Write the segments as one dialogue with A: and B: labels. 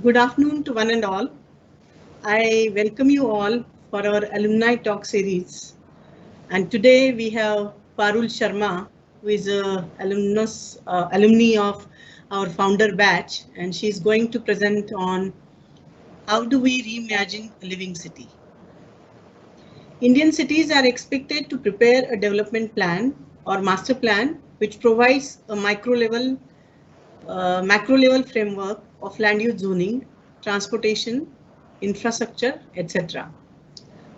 A: Good afternoon to one and all. I welcome you all for our alumni talk series. And today we have Parul Sharma, who is a alumni of our founder batch, and she's going to present on how do we reimagine a living city. Indian cities are expected to prepare a development plan or master plan which provides a macro level framework of land use zoning, transportation, infrastructure, etc.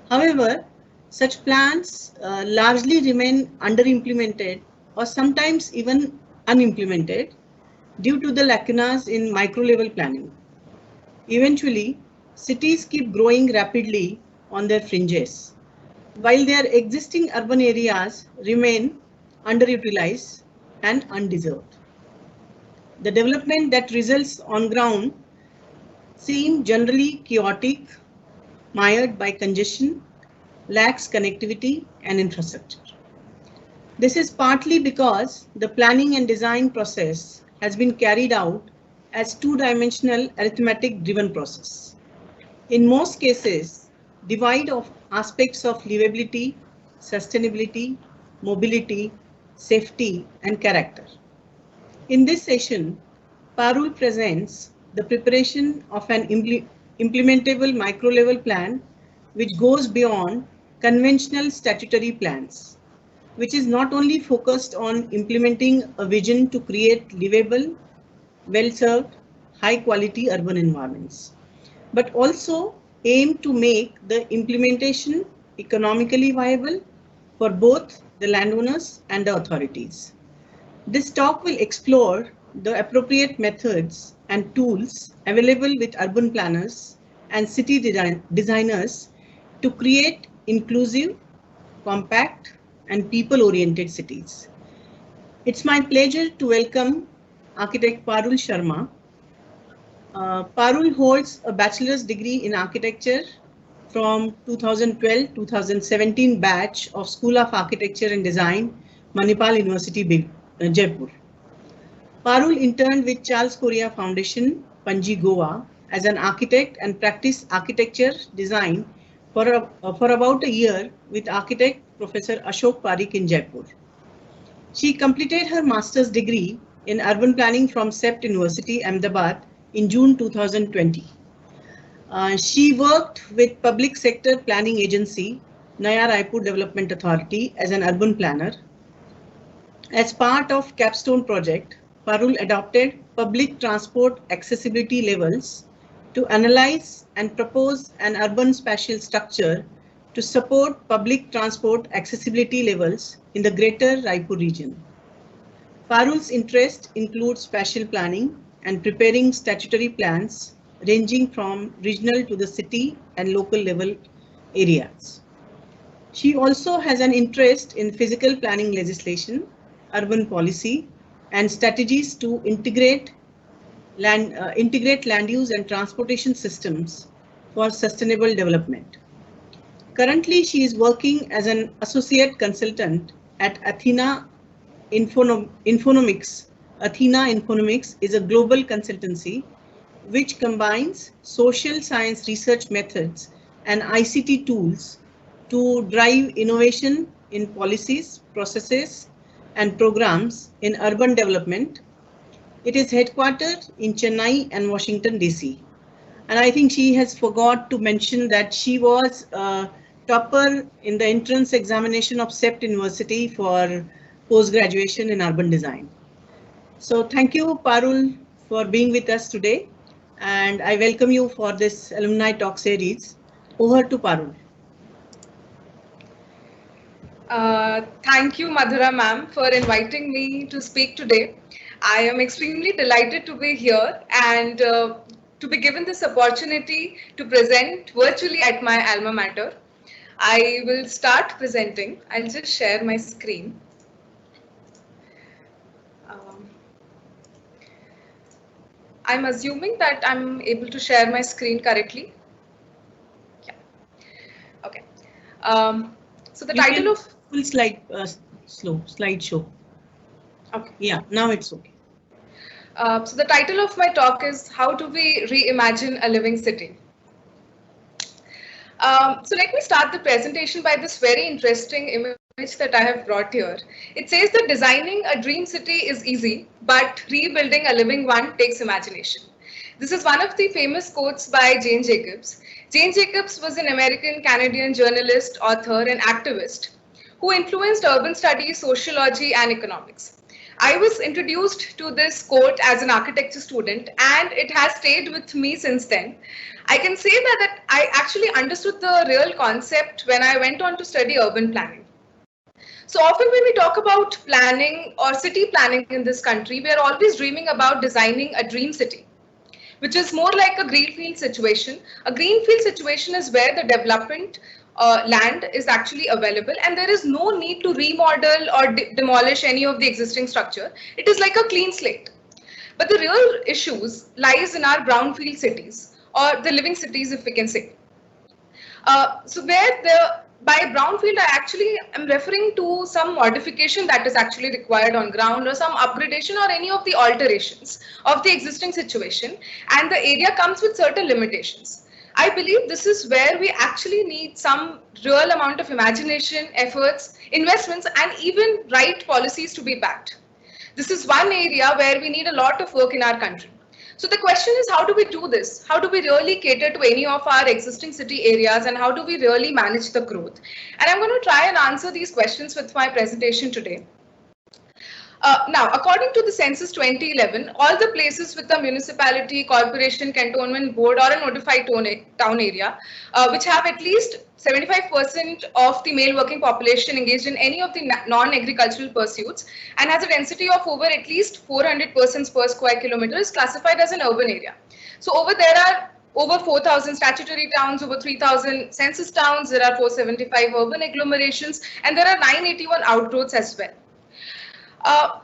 A: However, such plans largely remain under-implemented or sometimes even unimplemented due to the lacunas in micro level planning. Eventually, cities keep growing rapidly on their fringes, while their existing urban areas remain underutilized and undeserved. The development that results on ground seem generally chaotic, mired by congestion, lacks connectivity and infrastructure. This is partly because the planning and design process has been carried out as two-dimensional arithmetic-driven process. In most cases, divide of aspects of livability, sustainability, mobility, safety, and character. In this session, Parul presents the preparation of an implementable micro-level plan which goes beyond conventional statutory plans, which is not only focused on implementing a vision to create livable, well-served, high-quality urban environments, but also aim to make the implementation economically viable for both the landowners and the authorities. This talk will explore the appropriate methods and tools available with urban planners and city designers to create inclusive, compact, and people-oriented cities. It's my pleasure to welcome architect Parul Sharma. Parul holds a bachelor's degree in architecture from 2012-2017 batch of School of Architecture and Design, Manipal University, Jaipur. Parul interned with Charles Correa Foundation, Panji, Goa, as an architect and practiced architecture design for about a year with architect Professor Ashok Parikh in Jaipur. She completed her master's degree in urban planning from CEPT University, Ahmedabad in June 2020. She worked with public sector planning agency, Naya Raipur Development Authority, as an urban planner. As part of Capstone project, Parul adopted public transport accessibility levels to analyze and propose an urban spatial structure to support public transport accessibility levels in the greater Raipur region. Parul's interest includes spatial planning and preparing statutory plans ranging from regional to the city and local level areas. She also has an interest in physical planning legislation, urban policy, and strategies to integrate land use and transportation systems for sustainable development. Currently, she is working as an associate consultant at Athena Infonomics. Athena Infonomics is a global consultancy which combines social science research methods and ICT tools to drive innovation in policies, processes, and programs in urban development. It is headquartered in Chennai and Washington, D.C. And I think she has forgot to mention that she was a topper in the entrance examination of CEPT University for post-graduation in urban design. So thank you, Parul, for being with us today. And I welcome you for this alumni talk series. Over to Parul.
B: Thank you, Madhura ma'am, for inviting me to speak today. I am extremely delighted to be here and to be given this opportunity to present virtually at my alma mater. I will start presenting. I'll just share my screen. Um, I'm assuming that I'm able to share my screen correctly. Yeah. Okay. So the title of
A: full slideshow. Okay. Yeah, now it's okay.
B: So the title of my talk is How Do We Reimagine a Living City? So let me start the presentation by this very interesting image that I have brought here. It says that designing a dream city is easy, but rebuilding a living one takes imagination. This is one of the famous quotes by Jane Jacobs. Jane Jacobs was an American Canadian journalist, author, and activist who influenced urban studies, sociology, and economics. I was introduced to this quote as an architecture student, and it has stayed with me since then. I can say that I actually understood the real concept when I went on to study urban planning. So often when we talk about planning or city planning in this country, we are always dreaming about designing a dream city, which is more like a greenfield situation. A greenfield situation is where the development land is actually available and there is no need to remodel or demolish any of the existing structure. It is like a clean slate. But the real issues lies in our brownfield cities or the living cities, if we can say. So where by brownfield, I actually am referring to some modification that is actually required on ground or some upgradation or any of the alterations of the existing situation, and the area comes with certain limitations. I believe this is where we actually need some real amount of imagination, efforts, investments, and even right policies to be backed. This is one area where we need a lot of work in our country. So the question is, how do we do this? How do we really cater to any of our existing city areas, and how do we really manage the growth? And I'm going to try and answer these questions with my presentation today. Now, according to the Census 2011, all the places with a municipality, corporation, cantonment board, or a notified town area, which have at least 75% of the male working population engaged in any of the non-agricultural pursuits and has a density of over at least 400 persons per square kilometer is classified as an urban area. So over there are over 4,000 statutory towns, over 3,000 census towns, there are 475 urban agglomerations, and there are 981 outgrowths as well.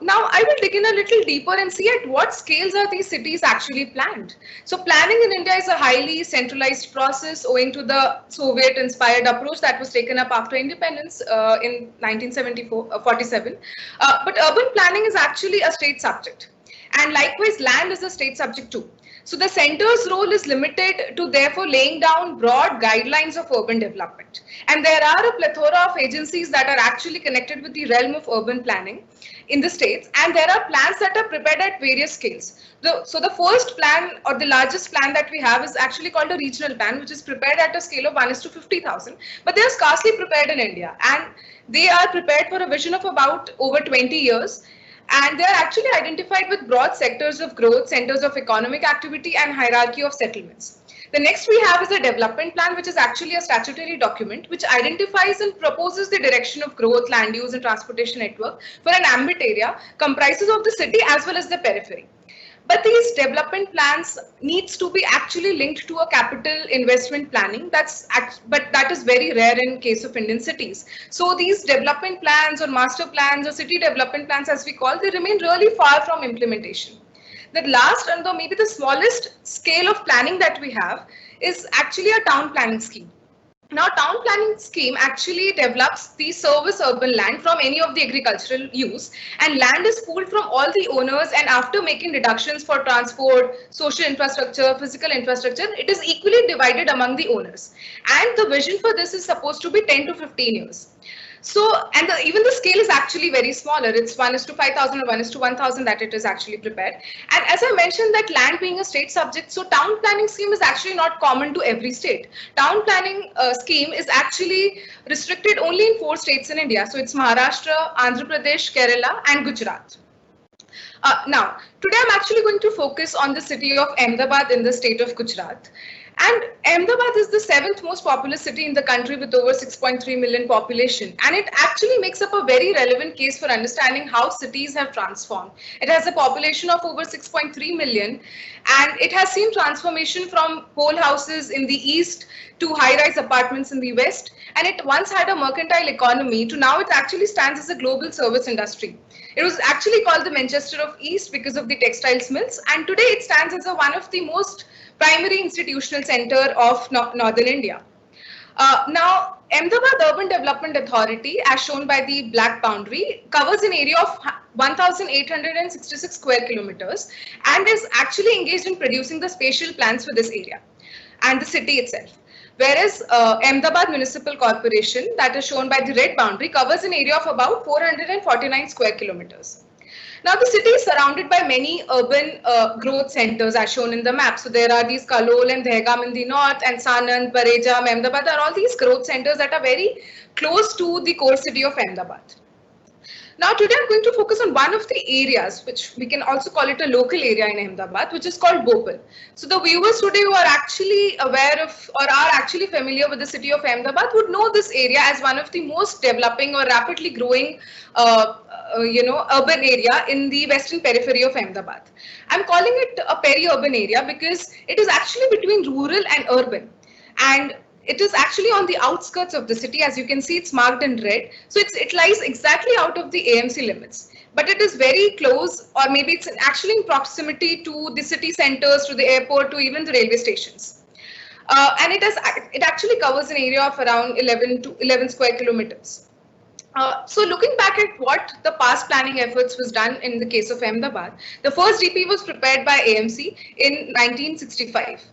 B: Now, I will dig in a little deeper and see at what scales are these cities actually planned. So planning in India is a highly centralized process owing to the Soviet-inspired approach that was taken up after independence in 1947. But urban planning is actually a state subject. And likewise, land is a state subject too. So the center's role is limited to therefore laying down broad guidelines of urban development. And there are a plethora of agencies that are actually connected with the realm of urban planning in the states, and there are plans that are prepared at various scales. So the first plan or the largest plan that we have is actually called a regional plan, which is prepared at a scale of 1:50,000, but they are scarcely prepared in India, and they are prepared for a vision of about over 20 years. And they are actually identified with broad sectors of growth, centers of economic activity, and hierarchy of settlements. The next we have is a development plan, which is actually a statutory document which identifies and proposes the direction of growth, land use, and transportation network for an ambit area comprises of the city as well as the periphery. But these development plans needs to be actually linked to a capital investment planning. But that is very rare in case of Indian cities. So these development plans or master plans or city development plans, as we call, they remain really far from implementation. The last and maybe the smallest scale of planning that we have is actually a town planning scheme. Now, town planning scheme actually develops the service urban land from any of the agricultural use, and land is pooled from all the owners, and after making deductions for transport, social infrastructure, physical infrastructure, it is equally divided among the owners. And the vision for this is supposed to be 10 to 15 years. So, and even the scale is actually very smaller. It's 1:5,000 or 1:1,000 that it is actually prepared. And as I mentioned that land being a state subject, so town planning scheme is actually not common to every state. Town planning scheme is actually restricted only in 4 states in India. So it's Maharashtra, Andhra Pradesh, Kerala, and Gujarat. Now, today I'm actually going to focus on the city of Ahmedabad in the state of Gujarat. And Ahmedabad is the 7th most populous city in the country with over 6.3 million population. And it actually makes up a very relevant case for understanding how cities have transformed. It has a population of over 6.3 million, and it has seen transformation from whole houses in the east to high-rise apartments in the west. And it once had a mercantile economy to now it actually stands as a global service industry. It was actually called the Manchester of East because of the textiles mills, and today it stands as one of the most primary institutional center of northern India. Now, Ahmedabad Urban Development Authority, as shown by the black boundary, covers an area of 1,866 square kilometers and is actually engaged in producing the spatial plans for this area and the city itself. Whereas Ahmedabad Municipal Corporation, that is shown by the red boundary, covers an area of about 449 square kilometers. Now, the city is surrounded by many urban growth centers as shown in the map. So there are these Kalol and Dehgam in the north, and Sanand, Bareja, Ahmedabad are all these growth centers that are very close to the core city of Ahmedabad. Now, today I'm going to focus on one of the areas, which we can also call it a local area in Ahmedabad, which is called Bhopal. So the viewers today who are actually aware of or are actually familiar with the city of Ahmedabad would know this area as one of the most developing or rapidly growing urban area in the western periphery of Ahmedabad. I'm calling it a peri-urban area because it is actually between rural and urban. And it is actually on the outskirts of the city. As you can see, it's marked in red. So it lies exactly out of the AMC limits. But it is very close, or maybe it's actually in proximity to the city centers, to the airport, to even the railway stations. And it actually covers an area of around 11 square kilometers. So looking back at what the past planning efforts was done in the case of Ahmedabad, the first DP was prepared by AMC in 1965.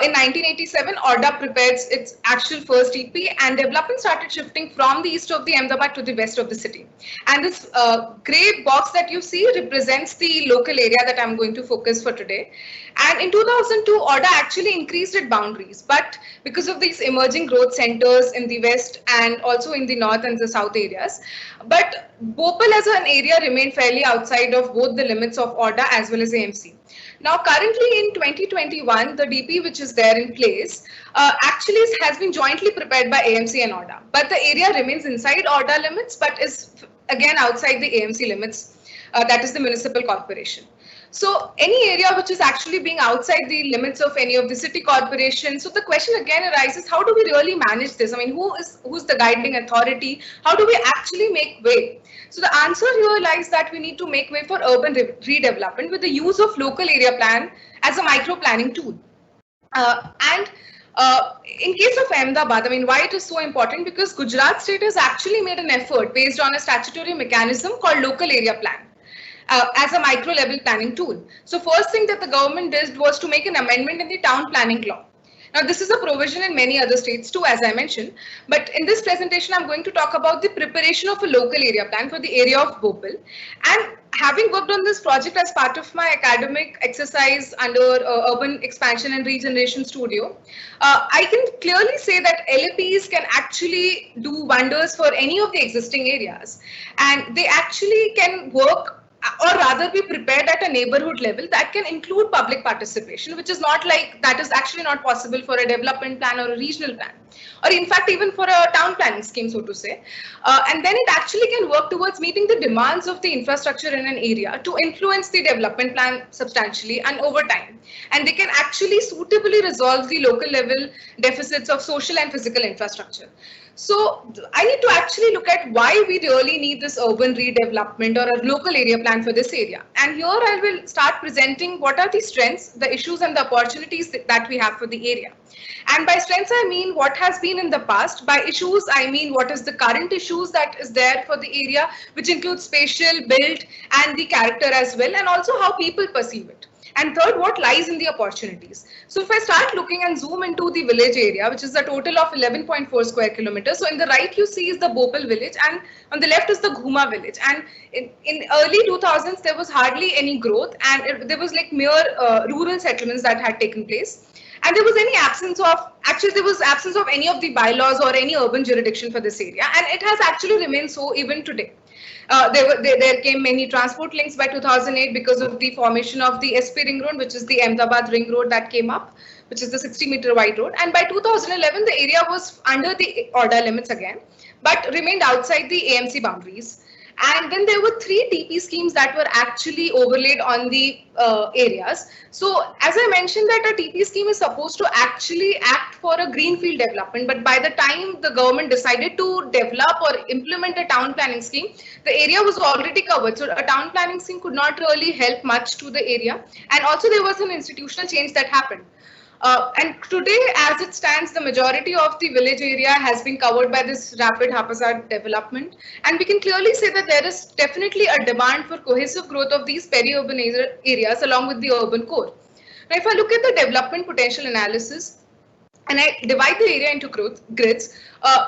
B: In 1987, ORDA prepared its actual first DP and development started shifting from the east of the Ahmedabad to the west of the city. And this grey box that you see represents the local area that I'm going to focus for today. And in 2002, ORDA actually increased its boundaries, but because of these emerging growth centers in the west and also in the north and the south areas. But Bhopal as an area remained fairly outside of both the limits of ORDA as well as AMC. Now, currently in 2021, the DP which is there in place actually has been jointly prepared by AMC and ORDA. But the area remains inside ORDA limits, but is again outside the AMC limits, that is the municipal corporation. So any area which is actually being outside the limits of any of the city corporations. So the question again arises, how do we really manage this? I mean, who's the guiding authority? How do we actually make way? So the answer here lies that we need to make way for urban redevelopment with the use of local area plan as a micro planning tool. In case of Ahmedabad, I mean, why it is so important? Because Gujarat state has actually made an effort based on a statutory mechanism called local area plan. As a micro level planning tool. So first thing that the government did was to make an amendment in the town planning law. Now this is a provision in many other states too, as I mentioned, but in this presentation I'm going to talk about the preparation of a local area plan for the area of Bhopal. And having worked on this project as part of my academic exercise under Urban Expansion and Regeneration Studio, I can clearly say that LAPs can actually do wonders for any of the existing areas, and they actually can work or rather be prepared at a neighborhood level that can include public participation, which is not like that is actually not possible for a development plan or a regional plan, or in fact even for a town planning scheme, so to say. And then it actually can work towards meeting the demands of the infrastructure in an area to influence the development plan substantially and over time. And they can actually suitably resolve the local level deficits of social and physical infrastructure. So I need to actually look at why we really need this urban redevelopment or a local area plan for this area. And here I will start presenting what are the strengths, the issues and the opportunities that we have for the area. And by strengths, I mean what has been in the past. By issues, I mean what is the current issues that is there for the area, which includes spatial, built, and the character as well, and also how people perceive it. And third, what lies in the opportunities. So if I start looking and zoom into the village area, which is a total of 11.4 square kilometers. So in the right, you see is the Bhopal village, and on the left is the Ghuma village. And in early 2000s, there was hardly any growth, and there was like mere rural settlements that had taken place. And there was absence of any of the bylaws or any urban jurisdiction for this area. And it has actually remained so even today. There came many transport links by 2008 because of the formation of the SP Ring Road, which is the Ahmedabad Ring Road that came up, which is the 60-meter wide road. And by 2011, the area was under the ORDA limits again, but remained outside the AMC boundaries. And then there were 3 TP schemes that were actually overlaid on the areas. So as I mentioned that a TP scheme is supposed to actually act for a greenfield development, but by the time the government decided to develop or implement a town planning scheme, the area was already covered. So a town planning scheme could not really help much to the area. And also there was an institutional change that happened. And today, as it stands, the majority of the village area has been covered by this rapid haphazard development. And we can clearly say that there is definitely a demand for cohesive growth of these peri-urban areas along with the urban core. Now, if I look at the development potential analysis, and I divide the area into grids.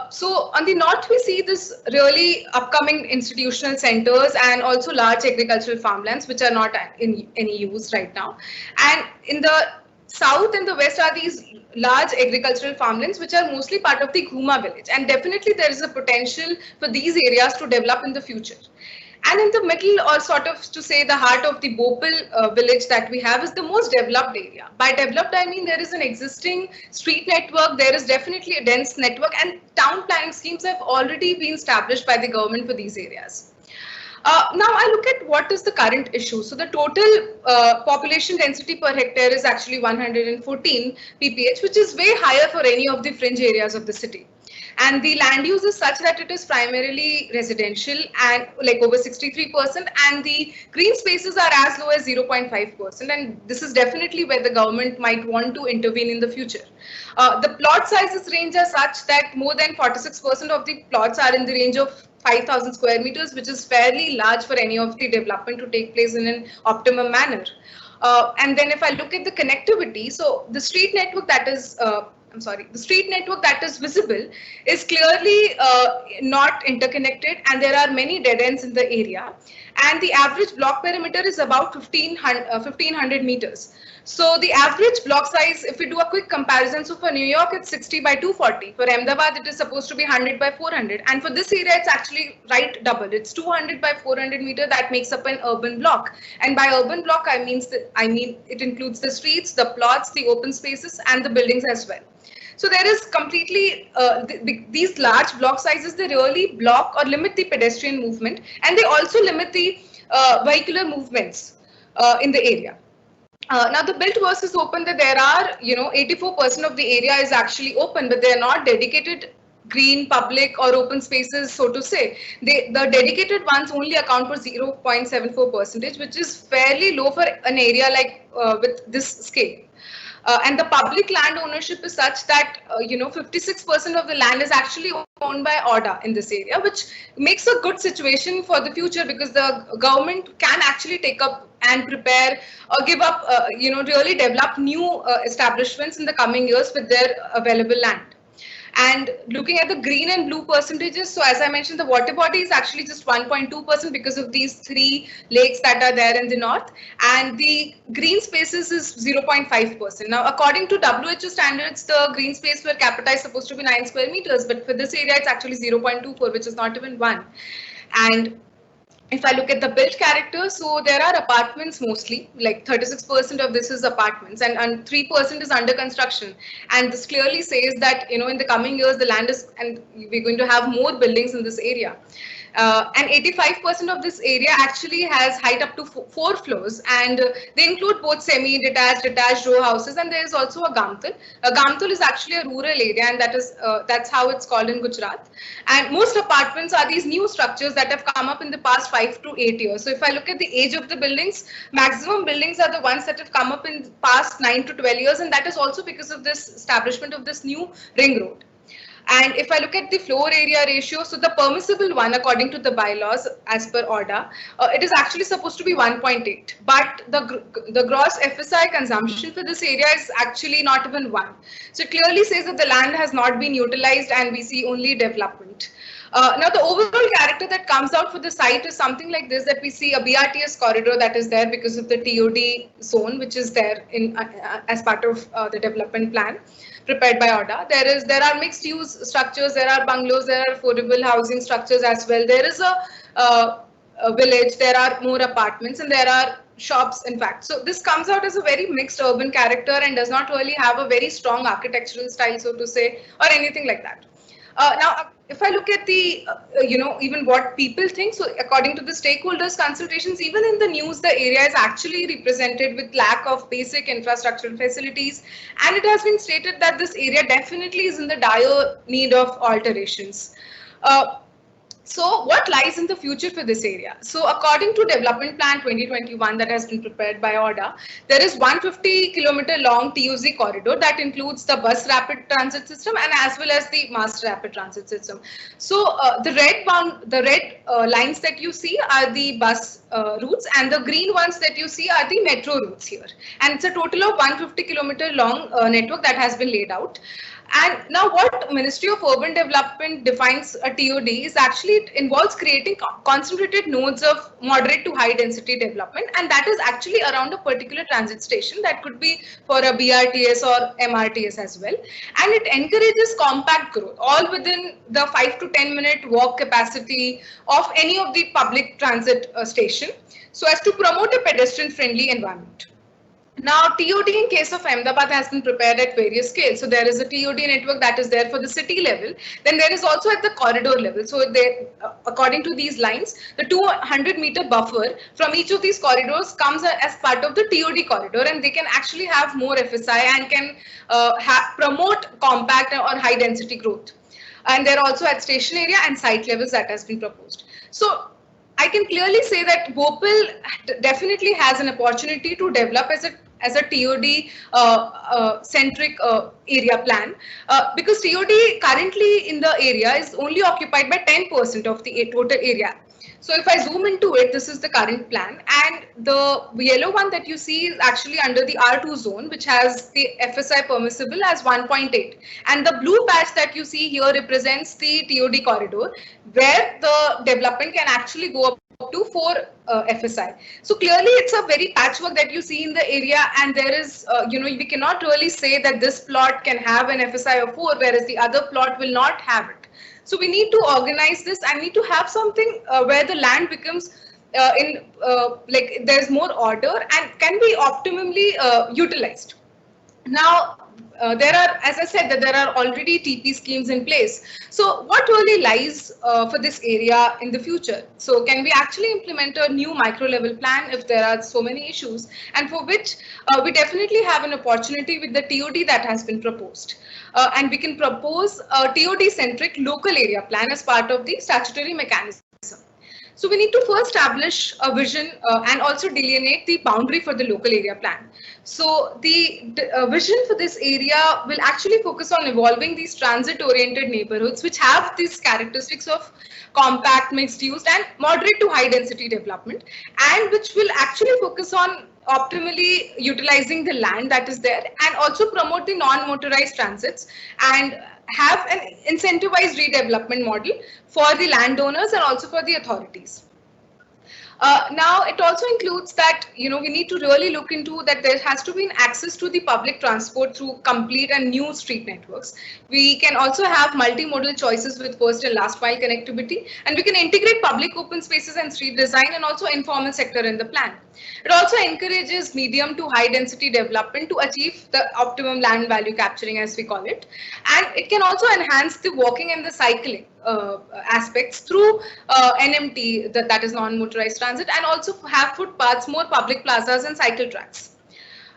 B: So on the north, we see this really upcoming institutional centers and also large agricultural farmlands, which are not in any use right now. And in the south and the west are these large agricultural farmlands, which are mostly part of the Ghuma village. And definitely there is a potential for these areas to develop in the future. And in the middle, or sort of to say the heart of the Bhopal village that we have, is the most developed area. By developed, I mean there is an existing street network, there is definitely a dense network, and town planning schemes have already been established by the government for these areas. Now I look at what is the current issue. So the total population density per hectare is actually 114 pph, which is way higher for any of the fringe areas of the city. And the land use is such that it is primarily residential and like over 63%, and the green spaces are as low as 0.5%. And this is definitely where the government might want to intervene in the future. The plot sizes range are such that more than 46% of the plots are in the range of 5,000 square meters, which is fairly large for any of the development to take place in an optimum manner. And then if I look at the connectivity, so the street network that is the street network that is visible is clearly not interconnected, and there are many dead ends in the area. And the average block perimeter is about 1500 meters. So the average block size, if we do a quick comparison, so for New York, it's 60 by 240. For Ahmedabad, it is supposed to be 100 by 400. And for this area, it's actually right double. It's 200 by 400 meter that makes up an urban block. And by urban block, I mean it includes the streets, the plots, the open spaces, and the buildings as well. So there is completely, these large block sizes, they really block or limit the pedestrian movement, and they also limit the vehicular movements in the area. Now the built versus open, that there are, 84% of the area is actually open, but they are not dedicated green, public or open spaces, so to say. The dedicated ones only account for 0.74%, which is fairly low for an area like with this scale. And the public land ownership is such that 56% of the land is actually owned by ORDA in this area, which makes a good situation for the future, because the government can actually take up and prepare or give up, really develop new establishments in the coming years with their available land. And looking at the green and blue percentages, so as I mentioned, the water body is actually just 1.2% because of these 3 lakes that are there in the north, and the green spaces is 0.5%. Now, according to WHO standards, the green space per capita is supposed to be 9 square meters, but for this area, it's actually 0.24, which is not even 1. And if I look at the built character, so there are apartments mostly, like 36% of this is apartments, and 3% is under construction. And this clearly says that, in the coming years, the land is, and we're going to have more buildings in this area. And 85% of this area actually has height up to 4 floors, and they include both semi-detached, detached row houses, and there is also a Gamtal. Gamtal is actually a rural area, and that's how it's called in Gujarat. And most apartments are these new structures that have come up in the past 5 to 8 years. So if I look at the age of the buildings, maximum buildings are the ones that have come up in the past 9 to 12 years, and that is also because of this establishment of this new ring road. And if I look at the floor area ratio, so the permissible one, according to the bylaws as per ORDA, it is actually supposed to be 1.8. But the gross FSI consumption for this area is actually not even 1. So it clearly says that the land has not been utilized, and we see only development. Now, the overall character that comes out for the site is something like this, that we see a BRTS corridor that is there because of the TOD zone, which is there in as part of the development plan prepared by ORDA. There are mixed use structures, there are bungalows, there are affordable housing structures as well. There is a village, there are more apartments, and there are shops, in fact. So this comes out as a very mixed urban character and does not really have a very strong architectural style, so to say, or anything like that. Now, if I look at the, even what people think, so according to the stakeholders consultations, even in the news, the area is actually represented with lack of basic infrastructural facilities. And it has been stated that this area definitely is in the dire need of alterations. So what lies in the future for this area? So according to Development Plan 2021 that has been prepared by ORDA, there is 150-kilometer long TOZ corridor that includes the bus rapid transit system and as well as the mass rapid transit system. So the red lines that you see are the bus routes, and the green ones that you see are the metro routes here. And it's a total of 150-kilometer long network that has been laid out. And now what Ministry of Urban Development defines a TOD is actually it involves creating concentrated nodes of moderate to high density development, and that is actually around a particular transit station that could be for a BRTS or MRTS as well. And it encourages compact growth all within the 5 to 10 minute walk capacity of any of the public transit station, so as to promote a pedestrian friendly environment. Now, TOD in case of Ahmedabad has been prepared at various scales. So there is a TOD network that is there for the city level. Then there is also at the corridor level. So they, according to these lines, the 200-meter buffer from each of these corridors comes as part of the TOD corridor, and they can actually have more FSI and can promote compact or high density growth. And they're also at station area and site levels that has been proposed. So I can clearly say that Bhopal definitely has an opportunity to develop as a TOD centric area plan, because TOD currently in the area is only occupied by 10% of the total area. So if I zoom into it, this is the current plan, and the yellow one that you see is actually under the R2 zone, which has the FSI permissible as 1.8, and the blue patch that you see here represents the TOD corridor, where the development can actually go up to 4 FSI. So clearly it's a very patchwork that you see in the area, and there is, we cannot really say that this plot can have an FSI of 4, whereas the other plot will not have it. So we need to organize this and need to have something where the land becomes like there's more order and can be optimally utilized. Now, there are, as I said, that there are already TP schemes in place. So what really lies for this area in the future? So can we actually implement a new micro level plan if there are so many issues, and for which we definitely have an opportunity with the TOD that has been proposed. And we can propose a TOD centric local area plan as part of the statutory mechanism. So we need to first establish a vision and also delineate the boundary for the local area plan. So the vision for this area will actually focus on evolving these transit oriented neighborhoods which have these characteristics of compact, mixed use and moderate to high density development, and which will actually focus on optimally utilizing the land that is there and also promote the non-motorized transits and have an incentivized redevelopment model for the landowners and also for the authorities. Now, it also includes that, we need to really look into that there has to be an access to the public transport through complete and new street networks. We can also have multimodal choices with first and last mile connectivity, and we can integrate public open spaces and street design and also informal sector in the plan. It also encourages medium to high density development to achieve the optimum land value capturing, as we call it. And it can also enhance the walking and the cycling aspects through NMT, that is non-motorized transit, and also have footpaths, more public plazas and cycle tracks.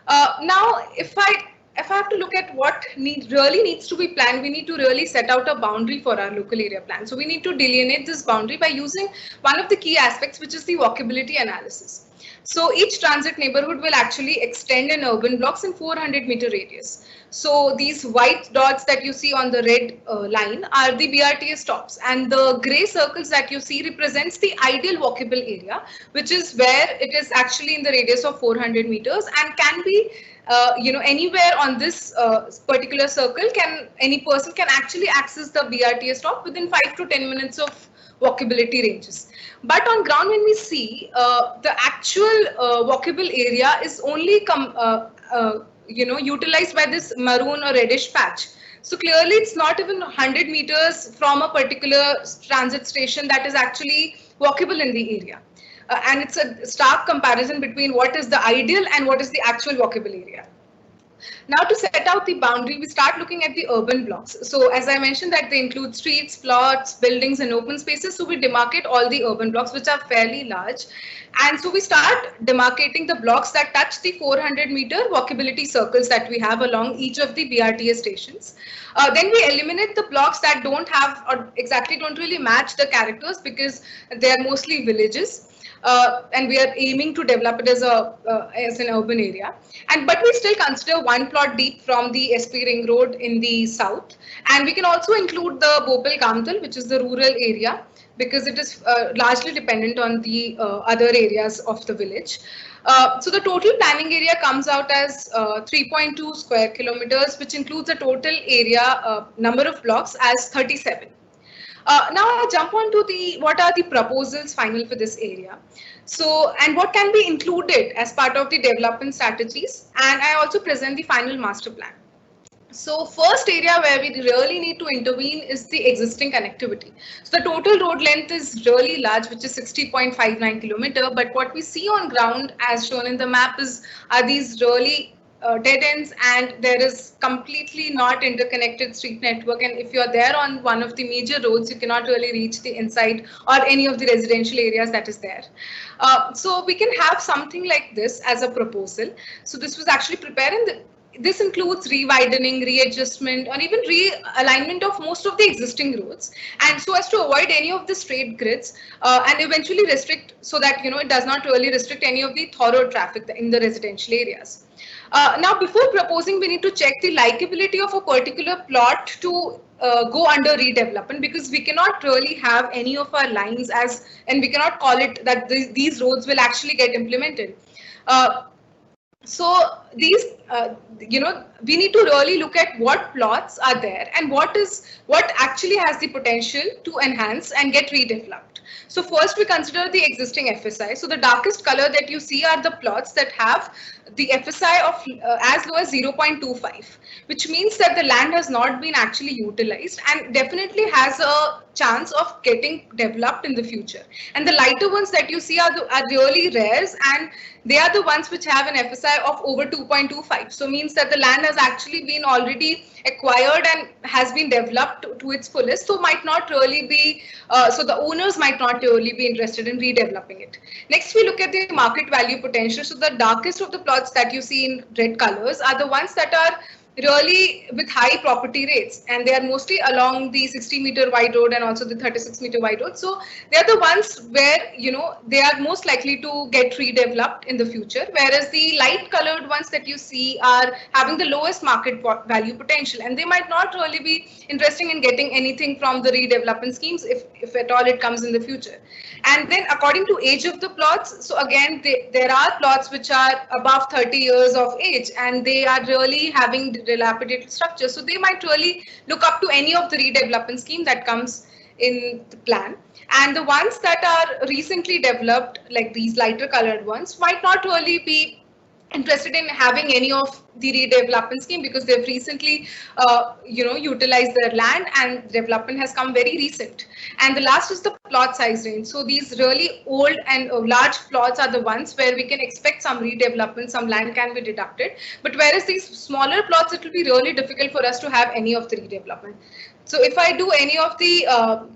B: Now, if I have to look at what really needs to be planned, we need to really set out a boundary for our local area plan. So we need to delineate this boundary by using one of the key aspects, which is the walkability analysis. So each transit neighborhood will actually extend in urban blocks in 400-meter radius. So these white dots that you see on the red line are the BRTS stops, and the gray circles that you see represents the ideal walkable area, which is where it is actually in the radius of 400 meters and can be anywhere on this particular circle. Any person can actually access the BRTS stop within 5 to 10 minutes of walkability ranges. But on ground, when we see the actual walkable area is only utilized by this maroon or reddish patch. So clearly it's not even 100 meters from a particular transit station that is actually walkable in the area. And it's a stark comparison between what is the ideal and what is the actual walkable area. Now to set out the boundary, we start looking at the urban blocks. So as I mentioned that they include streets, plots, buildings and open spaces. So we demarcate all the urban blocks which are fairly large. And so we start demarcating the blocks that touch the 400-meter walkability circles that we have along each of the BRTS stations. Then we eliminate the blocks that don't have or exactly don't really match the characters because they are mostly villages. And we are aiming to develop it as an urban area. But we still consider one plot deep from the SP Ring Road in the south, and we can also include the Bhopal Kamtal, which is the rural area, because it is largely dependent on the other areas of the village. So the total planning area comes out as 3.2 square kilometers, which includes a total area number of blocks as 37. Now I jump on to what are the proposals final for this area. So, and what can be included as part of the development strategies, and I also present the final master plan. So first area where we really need to intervene is the existing connectivity. So the total road length is really large, which is 60.59 kilometer. But what we see on ground as shown in the map are these really dead ends, and there is completely not interconnected street network. And if you're there on one of the major roads, you cannot really reach the inside or any of the residential areas that is there. So we can have something like this as a proposal. So this was actually prepared in this includes rewidening, readjustment, or even realignment of most of the existing roads, and so as to avoid any of the straight grids and eventually restrict so that it does not really restrict any of the thorough traffic in the residential areas. Now, before proposing, we need to check the likability of a particular plot to go under redevelopment, because we cannot really have any of our lines and we cannot call it that these roads will actually get implemented. So these, we need to really look at what plots are there and what actually has the potential to enhance and get redeveloped. So first we consider the existing FSI. So the darkest color that you see are the plots that have the FSI of as low as 0.25, which means that the land has not been actually utilized and definitely has a chance of getting developed in the future. And the lighter ones that you see are really rares, and they are the ones which have an FSI of over 2.25. So means that the land has actually been already acquired and has been developed to its fullest. So might not really be, so the owners might not really be interested in redeveloping it. Next, we look at the market value potential. So the darkest of the plots that you see in red colors are the ones that are really with high property rates, and they are mostly along the 60-meter wide road and also the 36-meter wide road. So they are the ones where they are most likely to get redeveloped in the future, whereas the light colored ones that you see are having the lowest market value potential, and they might not really be interesting in getting anything from the redevelopment schemes if at all it comes in the future. And then according to age of the plots, so again there are plots which are above 30 years of age and they are really having dilapidated structure, so they might really look up to any of the redevelopment scheme that comes in the plan. And the ones that are recently developed, like these lighter colored ones, might not really be interested in having any of the redevelopment scheme because they've recently utilized their land and development has come very recent. And the last is the plot size range. So these really old and large plots are the ones where we can expect some redevelopment, some land can be deducted, but whereas these smaller plots, it will be really difficult for us to have any of the redevelopment. So if I do any of the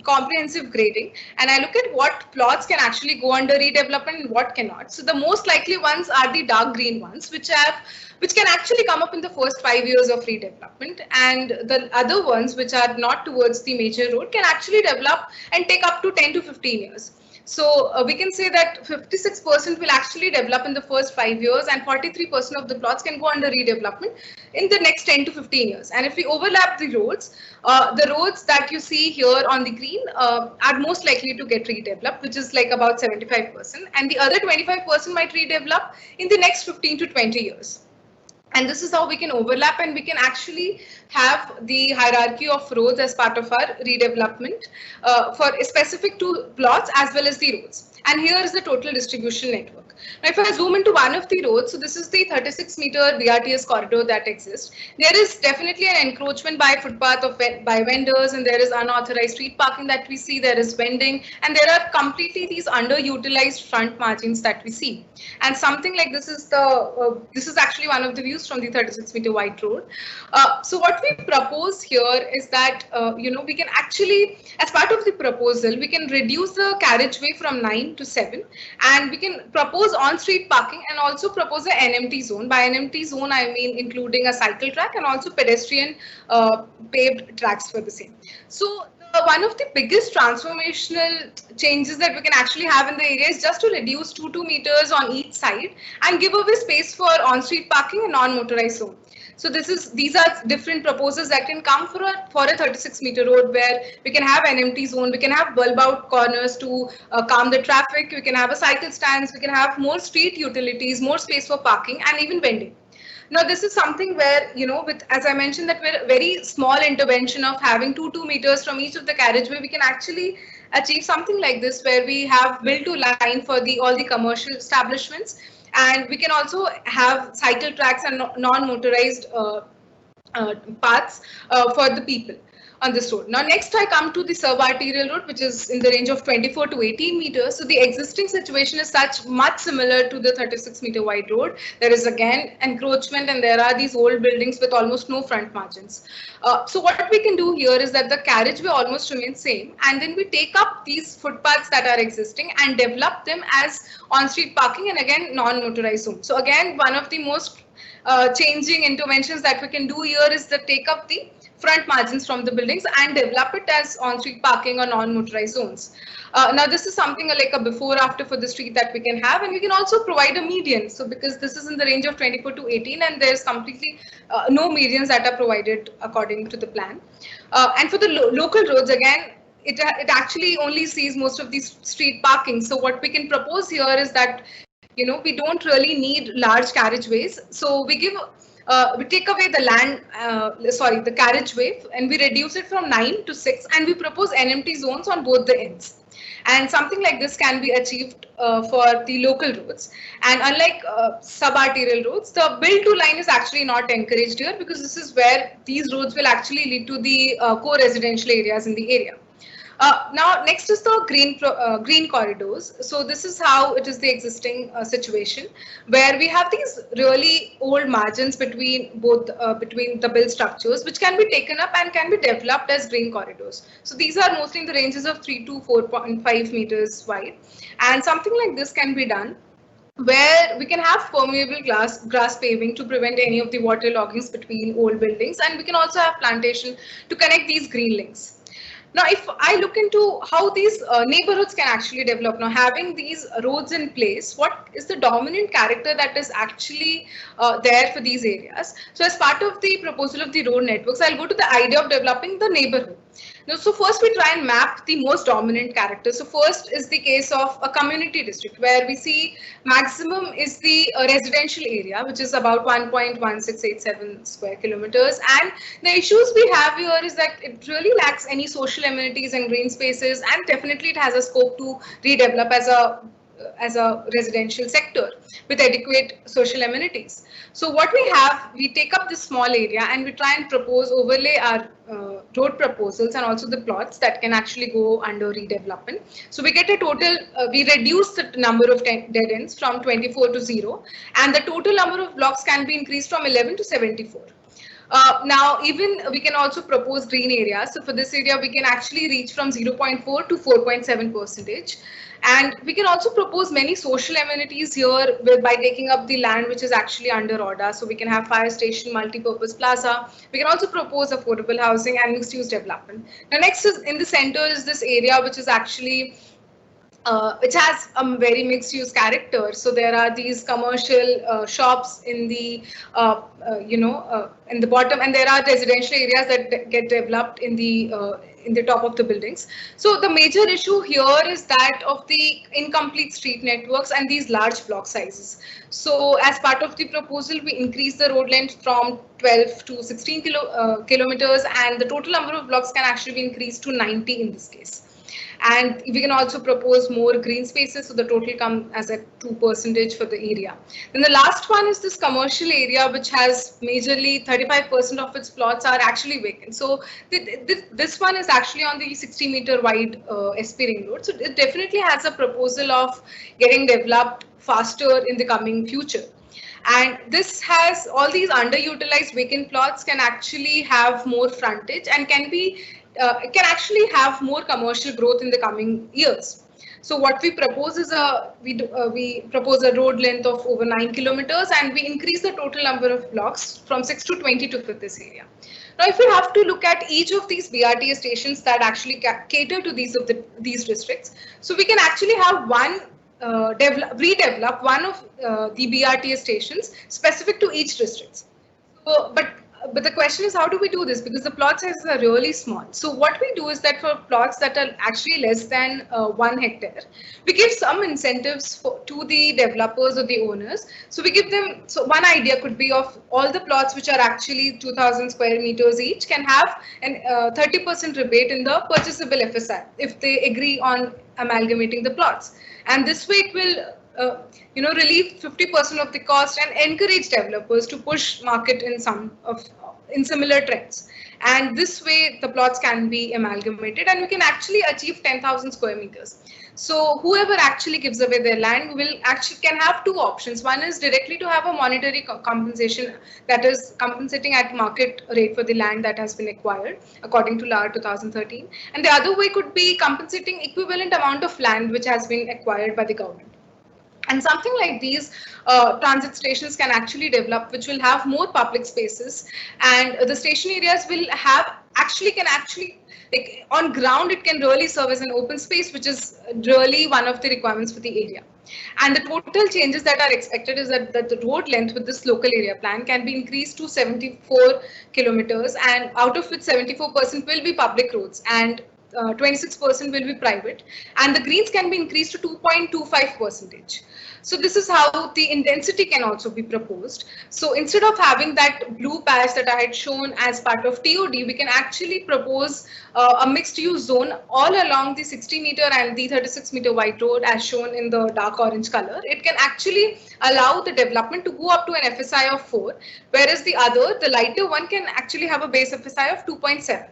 B: comprehensive grading and I look at what plots can actually go under redevelopment and what cannot. So the most likely ones are the dark green ones, which can actually come up in the first 5 years of redevelopment, and the other ones which are not towards the major road can actually develop and take up to 10 to 15 years. So we can say that 56% will actually develop in the first 5 years and 43% of the plots can go under redevelopment in the next 10 to 15 years. And if we overlap the roads that you see here on the green are most likely to get redeveloped, which is like about 75%, and the other 25% might redevelop in the next 15 to 20 years. And this is how we can overlap and we can actually have the hierarchy of roads as part of our redevelopment for specific to plots as well as the roads. And here is the total distribution network. Now, if I zoom into one of the roads, so this is the 36-meter BRTS corridor that exists. There is definitely an encroachment by footpath by vendors, and there is unauthorized street parking that we see. There is vending, and there are completely these underutilized front margins that we see. And something like this is this is actually one of the views from the 36-meter wide road. So what we propose here is that we can actually, as part of the proposal, we can reduce the carriageway from 9 to 7, and we can propose on-street parking and also propose an NMT zone. By NMT zone, I mean including a cycle track and also pedestrian paved tracks for the same. So one of the biggest transformational changes that we can actually have in the area is just to reduce 2 meters on each side and give away space for on-street parking and non-motorized zone. So these are different proposals that can come for a 36-meter road, where we can have an empty zone, we can have bulb out corners to calm the traffic, we can have a cycle stands, we can have more street utilities, more space for parking, and even vending. Now, this is something where, with, as I mentioned, that we're very small intervention of having 2 meters from each of the carriageway, we can actually achieve something like this, where we have built to line for all the commercial establishments, and we can also have cycle tracks and non-motorized paths for the people on this road. Now, next I come to the sub-arterial road, which is in the range of 24 to 18 meters. So the existing situation is much similar to the 36-meter wide road. There is again encroachment, and there are these old buildings with almost no front margins. So what we can do here is that the carriageway almost remains same, and then we take up these footpaths that are existing and develop them as on-street parking and again non-motorized zone. So again, one of the most changing interventions that we can do here is to take up the front margins from the buildings and develop it as on-street parking or non-motorized zones. Now, this is something like a before-after for the street that we can have, and we can also provide a median. So, because this is in the range of 24 to 18, and there's completely no medians that are provided according to the plan. And for the local roads, again, it actually only sees most of these street parking. So, what we can propose here is that, we don't really need large carriageways. So, we take away the carriageway, and we reduce it from 9 to 6, and we propose NMT zones on both the ends. And something like this can be achieved for the local roads. And unlike sub-arterial roads, the build to line is actually not encouraged here, because this is where these roads will actually lead to the core residential areas in the area. Now, next is the green corridors. So this is how it is the existing situation, where we have these really old margins between the build structures, which can be taken up and can be developed as green corridors. So these are mostly in the ranges of 3 to 4.5 meters wide, and something like this can be done, where we can have permeable grass paving to prevent any of the water loggings between old buildings, and we can also have plantation to connect these green links. Now, if I look into how these neighborhoods can actually develop, now having these roads in place, what is the dominant character that is actually there for these areas? So as part of the proposal of the road networks, I'll go to the idea of developing the neighborhood. Now, so first we try and map the most dominant character. So first is the case of a community district, where we see maximum is the residential area, which is about 1.1687 square kilometers. And the issues we have here is that it really lacks any social amenities and green spaces, and definitely it has a scope to redevelop as a residential sector with adequate social amenities. So what we have, we take up this small area and we try and overlay our road proposals and also the plots that can actually go under redevelopment. So we get a total, we reduce the number of dead ends from 24 to 0, and the total number of blocks can be increased from 11 to 74. Now, even we can also propose green areas. So for this area, we can actually reach from 0.4 to 4.7%. And we can also propose many social amenities here by taking up the land which is actually under order. So we can have fire station, multi-purpose plaza. We can also propose affordable housing and mixed-use development. Now, next is in the center is this area which is actually which has a very mixed-use character. So there are these commercial shops in the in the bottom, and there are residential areas that get developed in the in the top of the buildings. So the major issue here is that of the incomplete street networks and these large block sizes. So as part of the proposal, we increase the road length from 12 to 16 kilometers, and the total number of blocks can actually be increased to 90 in this case. And we can also propose more green spaces, so the total come as a 2% for the area. Then the last one is this commercial area, which has majorly 35% of its plots are actually vacant. So this one is actually on the 60-meter wide SP Ring Road. So it definitely has a proposal of getting developed faster in the coming future. And this has all these underutilized vacant plots can actually have more frontage and can actually have more commercial growth in the coming years. So what we propose is we propose a road length of over 9 kilometers, and we increase the total number of blocks from 6 to 20 to fit this area. Now, if you have to look at each of these BRTA stations that actually cater to these districts, so we can actually have one redevelop one of the BRTA stations specific to each district. So, but the question is, how do we do this? Because the plot sizes are really small. So what we do is that for plots that are actually less than 1 hectare, we give some incentives to the developers or the owners. So we give them, so one idea could be of all the plots which are actually 2,000 square meters each can have an 30% rebate in the purchasable FSI if they agree on amalgamating the plots. And this way it will relieve 50% of the cost and encourage developers to push market in similar trends. And this way the plots can be amalgamated and we can actually achieve 10,000 square meters. So whoever actually gives away their land can have two options. One is directly to have a monetary compensation, that is compensating at market rate for the land that has been acquired according to LAR 2013. And the other way could be compensating equivalent amount of land which has been acquired by the government. And something like these transit stations can actually develop, which will have more public spaces, and the station areas will have like on ground, it can really serve as an open space, which is really one of the requirements for the area. And the total changes that are expected is that the road length with this local area plan can be increased to 74 kilometers, and out of which 74% will be public roads and 26% will be private, and the greens can be increased to 2.25%. So this is how the intensity can also be proposed. So instead of having that blue patch that I had shown as part of TOD, we can actually propose a mixed use zone all along the 60-meter and the 36-meter wide road as shown in the dark orange color. It can actually allow the development to go up to an FSI of 4, whereas the lighter one, can actually have a base FSI of 2.7.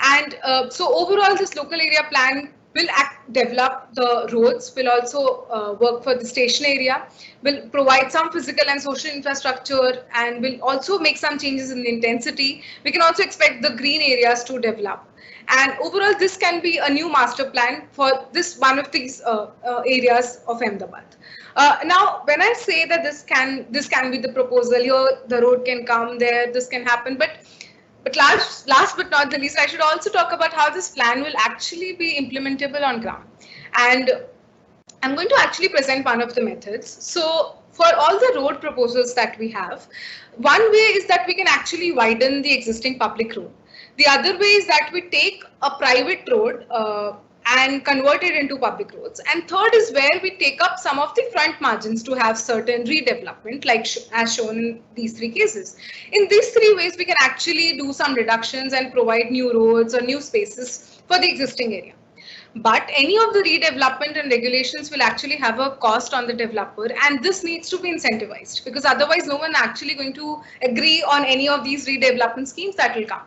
B: And so overall, this local area plan will develop the roads, will also work for the station area, will provide some physical and social infrastructure, and will also make some changes in the intensity. We can also expect the green areas to develop. And overall, this can be a new master plan for this one of these areas of Ahmedabad. Now, when I say that this can be the proposal, here the road can come there, this can happen, but last but not the least, I should also talk about how this plan will actually be implementable on ground. And I'm going to actually present one of the methods. So for all the road proposals that we have, one way is that we can actually widen the existing public road. The other way is that we take a private road and convert it into public roads. And third is where we take up some of the front margins to have certain redevelopment, like as shown in these three cases. In these three ways, we can actually do some reductions and provide new roads or new spaces for the existing area. But any of the redevelopment and regulations will actually have a cost on the developer, and this needs to be incentivized, because otherwise no one actually going to agree on any of these redevelopment schemes that will come.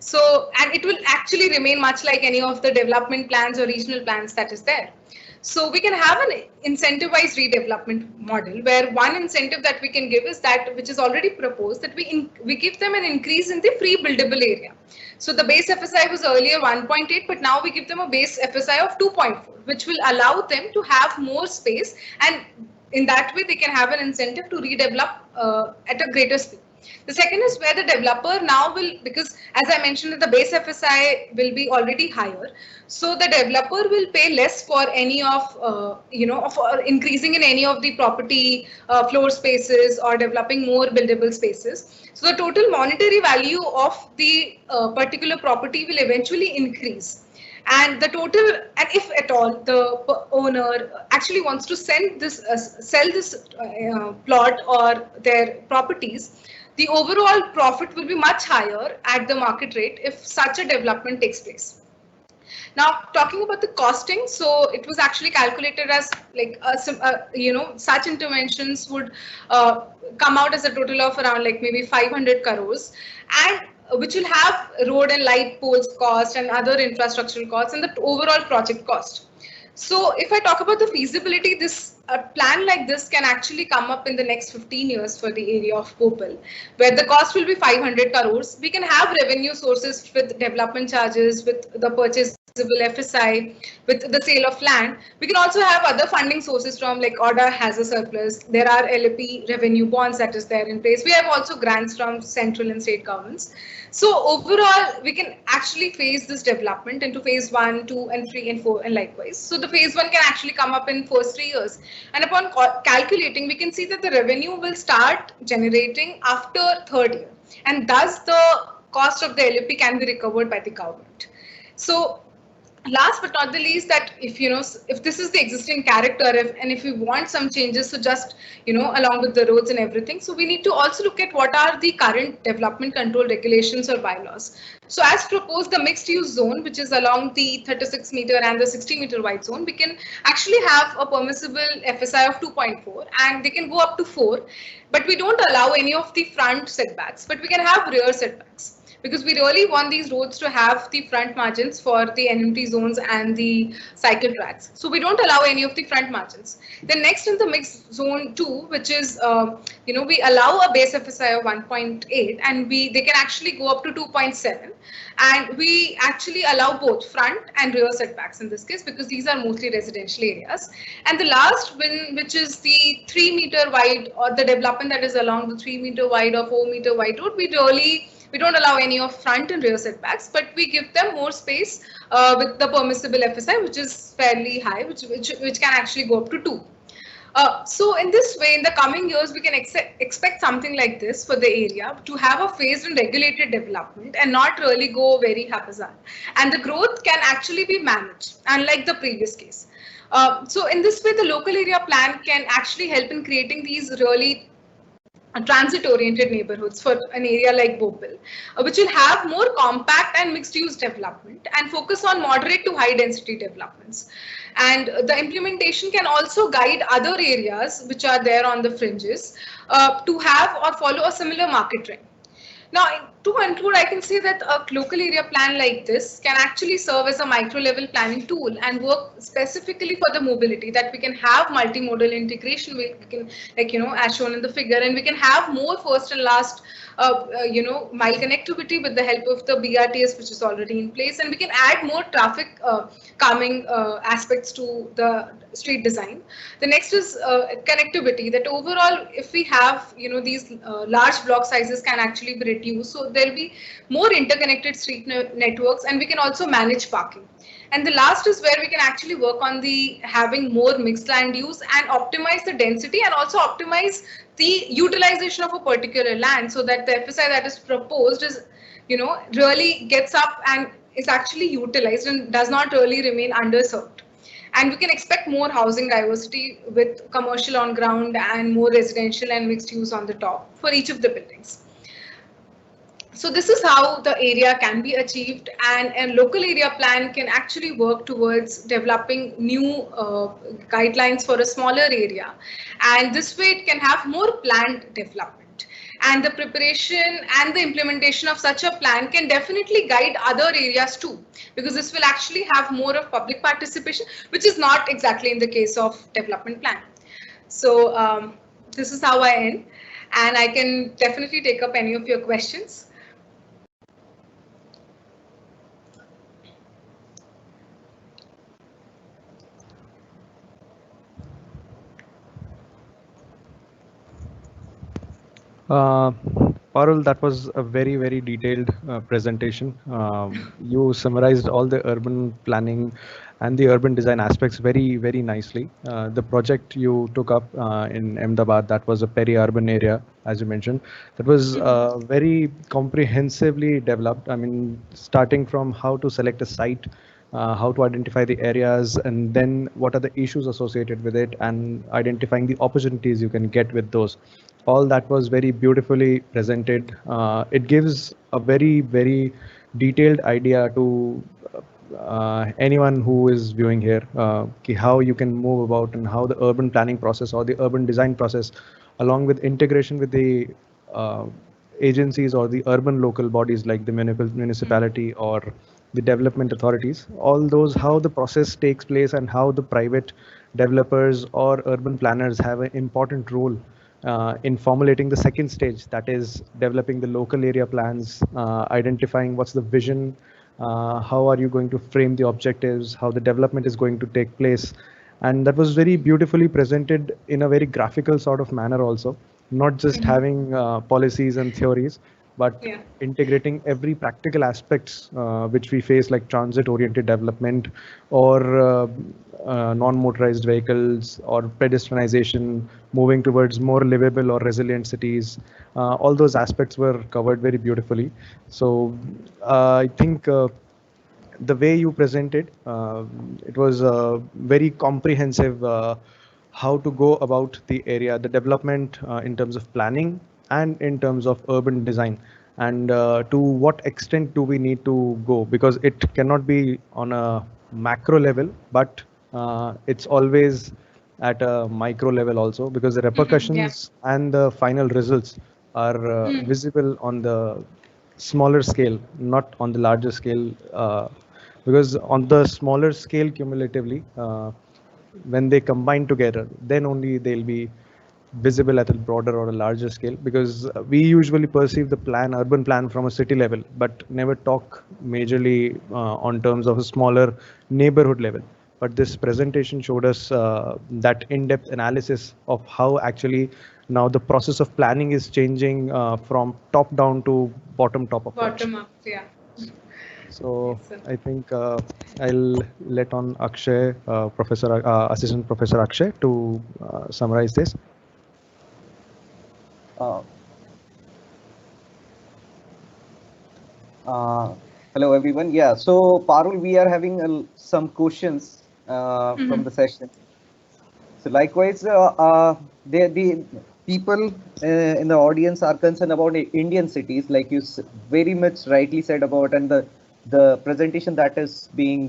B: So, and it will actually remain much like any of the development plans or regional plans that is there. So we can have an incentivized redevelopment model, where one incentive that we can give is that, which is already proposed, that we give them an increase in the free buildable area. So the base FSI was earlier 1.8, but now we give them a base FSI of 2.4, which will allow them to have more space, and in that way they can have an incentive to redevelop at a greater speed. The second is where the developer now will, because as I mentioned that the base FSI will be already higher, so the developer will pay less for any of for increasing in any of the property floor spaces or developing more buildable spaces. So the total monetary value of the particular property will eventually increase, and the total, and if at all the owner actually wants to sell this plot or their properties, the overall profit will be much higher at the market rate if such a development takes place. Now, talking about the costing, so it was actually calculated as like such interventions would come out as a total of around like maybe 500 crores, and which will have road and light poles cost and other infrastructural costs and the overall project cost. So if I talk about the feasibility, this a plan like this can actually come up in the next 15 years for the area of Bhopal, where the cost will be 500 crores. We can have revenue sources with development charges, with the purchasable FSI, with the sale of land. We can also have other funding sources from like ORDA has a surplus. There are LAP revenue bonds that is there in place. We have also grants from central and state governments. So overall, we can actually phase this development into phase 1, 2, and 3, and 4, and likewise. So the phase 1 can actually come up in first 3 years. And upon calculating, we can see that the revenue will start generating after third year. And thus the cost of the LAP can be recovered by the government. So last but not the least, that if this is the existing character, if we want some changes, so just along with the roads and everything, so we need to also look at what are the current development control regulations or bylaws. So as proposed, the mixed use zone, which is along the 36 meter and the 60 meter wide zone, we can actually have a permissible FSI of 2.4, and they can go up to 4, but we don't allow any of the front setbacks, but we can have rear setbacks, because we really want these roads to have the front margins for the NMT zones and the cycle tracks. So we don't allow any of the front margins. Then next in the mixed zone 2, which is, we allow a base FSI of 1.8, and they can actually go up to 2.7. And we actually allow both front and rear setbacks in this case, because these are mostly residential areas. And the last one, which is the 3 meter wide, or the development that is along the 3 meter wide or 4 meter wide road, we don't allow any of front and rear setbacks, but we give them more space with the permissible FSI, which is fairly high, which can actually go up to 2. So in this way, in the coming years, we can expect something like this for the area, to have a phased and regulated development and not really go very haphazard. And the growth can actually be managed, unlike the previous case. So in this way, the local area plan can actually help in creating these really transit-oriented neighborhoods for an area like Bhopal, which will have more compact and mixed-use development and focus on moderate to high-density developments. And the implementation can also guide other areas which are there on the fringes to have or follow a similar market trend. Now, to conclude, I can say that a local area plan like this can actually serve as a micro-level planning tool and work specifically for the mobility, that we can have multimodal integration, we can, as shown in the figure, and we can have more first and last mile connectivity with the help of the BRTS, which is already in place, and we can add more traffic calming aspects to the street design. The next is connectivity, that overall, if we have, these large block sizes can actually be reduced, so there'll be more interconnected street networks, and we can also manage parking. And the last is where we can actually work on the having more mixed land use and optimize the density, and also optimize the utilization of a particular land, so that the FSI that is proposed is, really gets up and is actually utilized and does not really remain underserved. And we can expect more housing diversity with commercial on ground and more residential and mixed use on the top for each of the buildings. So this is how the area can be achieved, and a local area plan can actually work towards developing new guidelines for a smaller area, and this way it can have more planned development. And the preparation and the implementation of such a plan can definitely guide other areas too, because this will actually have more of public participation, which is not exactly in the case of development plan. So this is how I end, and I can definitely take up any of your questions.
C: Uh, Parul, that was a very, very detailed presentation. You summarized all the urban planning and the urban design aspects very, very nicely. The project you took up in Ahmedabad, that was a peri-urban area, as you mentioned, that was very comprehensively developed. I mean, starting from how to select a site, how to identify the areas, and then what are the issues associated with it, and identifying the opportunities you can get with those. All that was very beautifully presented. It gives a very, very detailed idea to anyone who is viewing here, how you can move about and how the urban planning process or the urban design process, along with integration with the uh, agencies or the urban local bodies like the municipality or the development authorities, all those, how the process takes place and how the private developers or urban planners have an important role in formulating the second stage, that is developing the local area plans, identifying what's the vision, how are you going to frame the objectives, how the development is going to take place. And that was very beautifully presented in a very graphical sort of manner also, not just having policies and theories, but
B: Yeah.
C: integrating every practical aspects which we face, like transit oriented development or non-motorized vehicles or pedestrianization, moving towards more livable or resilient cities. All those aspects were covered very beautifully. So I think the way you presented, it was very comprehensive, how to go about the area, the development in terms of planning and in terms of urban design, and to what extent do we need to go, because it cannot be on a macro level, but it's always at a micro level also, because the
B: Yeah.
C: repercussions and the final results are visible on the smaller scale, not on the larger scale. Because on the smaller scale, cumulatively, when they combine together, then only they'll be visible at a broader or a larger scale. Because we usually perceive the urban plan from a city level, but never talk majorly on terms of a smaller neighborhood level. But this presentation showed us that in-depth analysis of how actually now the process of planning is changing from top down to bottom top approach.
B: Bottom up. Yeah.
C: So
B: Yes, sir.
C: I think I'll let on Akshay, Assistant Professor Akshay, to summarize this.
D: Uh, uh, Hello, everyone. Yeah, so Parul, we are having some questions from the session. So likewise, the people in the audience are concerned about Indian cities, like you very much rightly said about, and the presentation that is being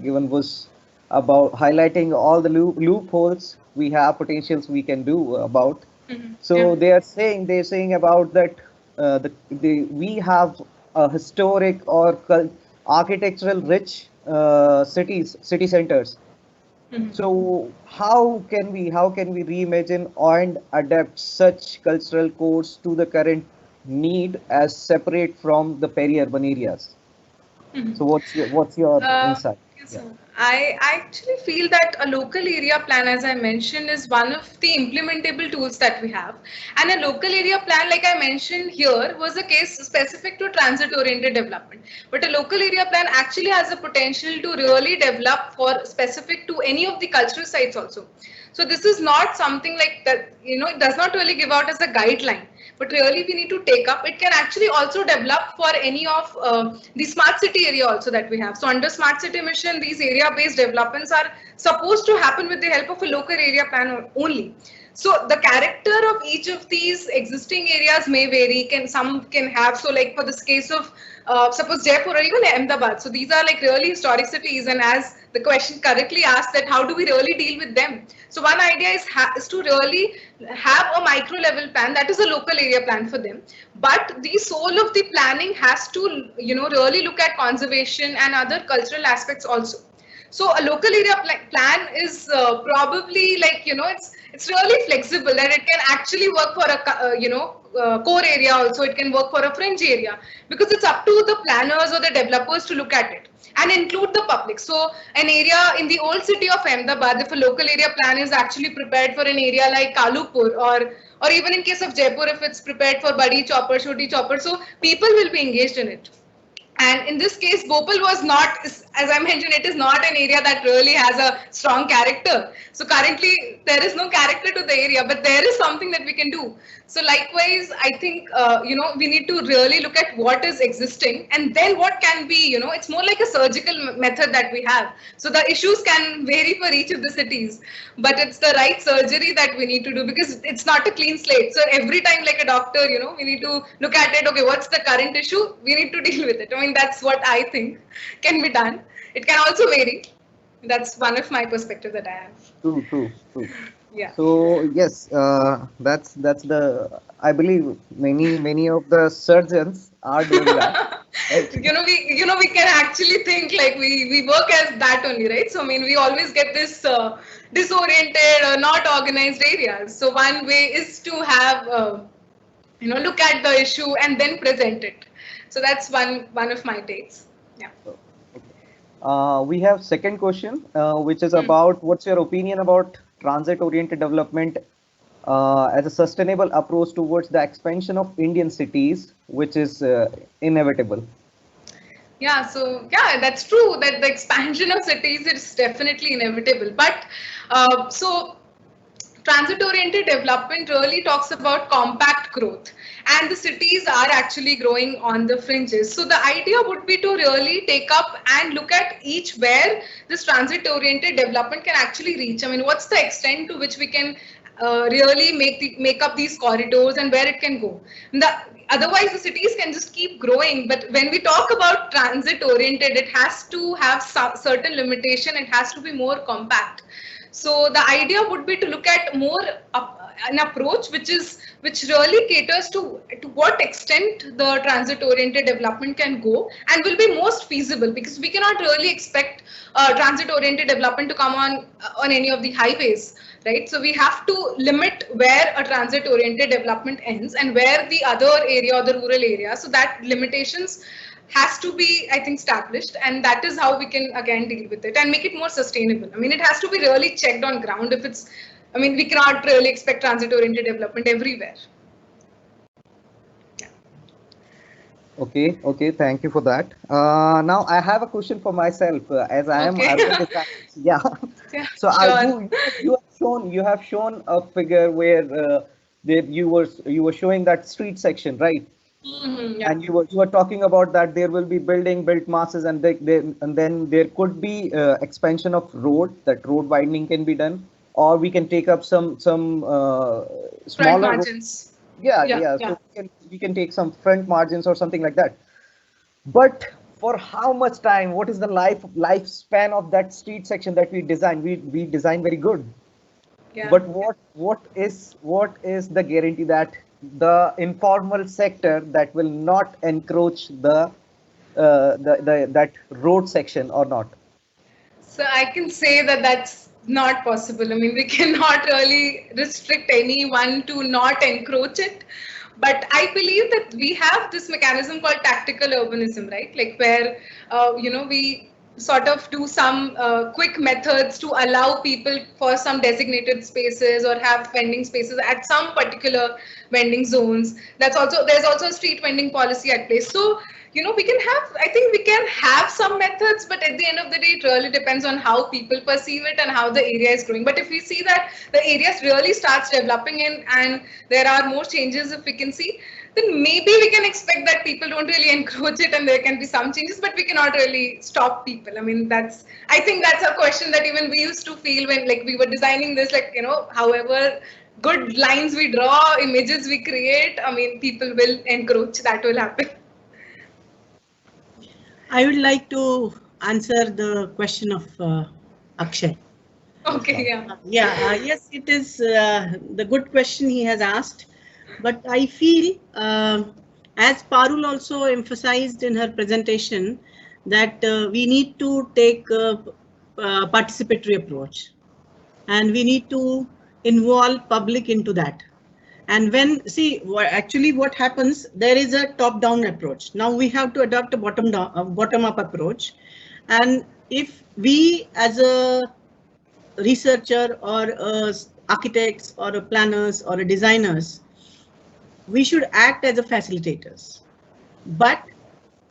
D: given was about highlighting all the loopholes we have, potentials we can do about.
B: Yeah.
D: So they're saying about that we have a historic or architectural rich city centers. So how can we reimagine and adapt such cultural codes to the current need as separate from the peri-urban areas? So what's your insight?
B: Yes,
D: Yeah.
B: sir. I actually feel that a local area plan, as I mentioned, is one of the implementable tools that we have. And a local area plan, like I mentioned here, was a case specific to transit-oriented development. But a local area plan actually has the potential to really develop for specific to any of the cultural sites also. So this is not something like that, it does not really give out as a guideline, but really we need to take up. It can actually also develop for any of the smart city area also that we have. So under smart city mission, these area based developments are supposed to happen with the help of a local area plan only. So the character of each of these existing areas may vary. Some can have, so like for this case of suppose Jaipur or even Ahmedabad. So these are like really historic cities, and as the question correctly asked, that how do we really deal with them? So one idea is to really have a micro level plan, that is a local area plan for them. But the soul of the planning has to really look at conservation and other cultural aspects also. So a local area plan is probably like it's really flexible, and it can actually work for a core area also. It can work for a fringe area, because it's up to the planners or the developers to look at it. and include the public. So an area in the old city of Ahmedabad, if a local area plan is actually prepared for an area like Kalupur, or even in case of Jaipur, if it's prepared for Badi Chopper, Choti Chopper, so people will be engaged in it. And in this case, Bhopal was not, as I mentioned, it is not an area that really has a strong character. So currently, there is no character to the area, but there is something that we can do. So likewise, I think, we need to really look at what is existing and then what can be, it's more like a surgical method that we have. So the issues can vary for each of the cities, but it's the right surgery that we need to do because it's not a clean slate. So every time like a doctor, we need to look at it. Okay, what's the current issue? We need to deal with it. I mean, that's what I think can be done. It can also vary. That's one of my perspective that I have.
D: True.
B: Yeah.
D: So yes, that's the, I believe many of the surgeons are doing that. Right?
B: We can actually think like we work as that only, right? So I mean, we always get this disoriented or not organized areas. So one way is to have look at the issue and then present it. So that's one of my takes. Yeah.
D: We have second question, which is about what's your opinion about transit-oriented development as a sustainable approach towards the expansion of Indian cities, which is inevitable.
B: Yeah, so yeah, that's true that the expansion of cities is definitely inevitable. But so transit-oriented development really talks about compact growth, and the cities are actually growing on the fringes. So the idea would be to really take up and look at each where this transit-oriented development can actually reach. I mean, what's the extent to which we can really make up these corridors and where it can go. Otherwise, the cities can just keep growing. But when we talk about transit-oriented, it has to have certain limitation. It has to be more compact. So the idea would be to look at more an approach which really caters to what extent the transit-oriented development can go and will be most feasible, because we cannot really expect transit-oriented development to come on any of the highways, right? So we have to limit where a transit-oriented development ends and where the other area or the rural area. So that limitations has to be, I think, established, and that is how we can again deal with it and make it more sustainable. I mean, it has to be really checked on ground. We cannot really expect transit-oriented development everywhere. Yeah.
D: Okay, thank you for that. Now I have a question for myself, as I am. Yeah. So sure. You have shown a figure where you were showing that street section, right?
B: Mm-hmm, yeah.
D: And you were talking about that there will be built masses, and then there could be expansion of road. That road widening can be done, or we can take up some smaller
B: front margins.
D: Yeah. So we can take some front margins or something like that. But for how much time? What is the lifespan of that street section that we design? We design very good. Yeah. But what is the guarantee that the informal sector that will not encroach that road section or not?
B: So I can say that that's not possible. I mean, we cannot really restrict anyone to not encroach it. But I believe that we have this mechanism called tactical urbanism, right? Like where, we sort of do some quick methods to allow people for some designated spaces or have vending spaces at some particular vending zones. There's also a street vending policy at place. So, I think we can have some methods, but at the end of the day, it really depends on how people perceive it and how the area is growing. But if we see that the area really starts developing and there are more changes, if we can see, then maybe we can expect that people don't really encroach it and there can be some changes, but we cannot really stop people. I mean, I think that's a question that even we used to feel when we were designing this, however good lines we draw, images we create, I mean, people will encroach, that will happen.
A: I would like to answer the question of Akshay.
B: Okay, yeah.
A: Yes, it is the good question he has asked. But I feel, as Parul also emphasized in her presentation, that we need to take a participatory approach, and we need to involve public into that. And actually what happens, there is a top-down approach. Now we have to adopt a bottom-up approach. And if we as a researcher or architects or a planners or a designers, we should act as a facilitators, but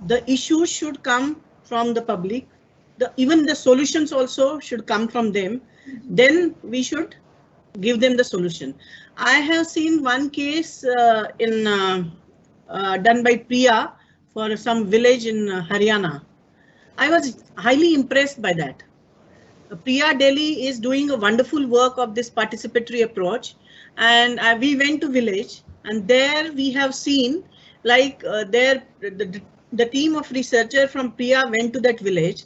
A: the issues should come from the public. Even the solutions also should come from them. Then we should give them the solution. I have seen one case done by Priya for some village in Haryana. I was highly impressed by that. Priya Delhi is doing a wonderful work of this participatory approach, and we went to village, and there we have seen like the team of researcher from Priya went to that village